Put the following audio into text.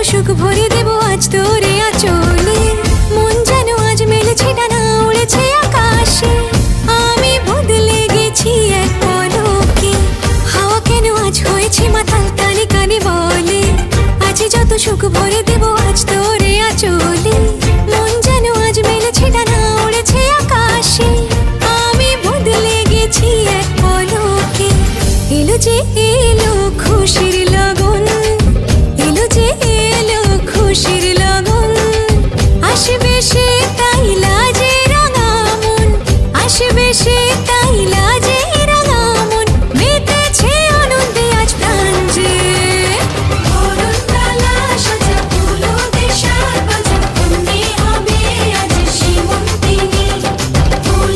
সুখ ভরে দেব আজ তোরে আঁচলে। মন যেন আজ মেলেছে ডানা, উড়েছে আকাশে। আমি বদলে গেছি এক পলকে, হাওয়া কেন আজ হয়েছে মাতাল, কানে কানে বলে আজ যত সুখ ভরে দেব আজ তোরে আঁচলে। মন যেন আজ মেলেছে ডানা, উড়েছে আকাশে। আমি বদলে গেছি এক পলকে। এলো যে এলো খুশির লগন, এলো যে এলো খুশির লগন। আসবে সে তাই লাজে রাঙা মন, আসবে সে তাই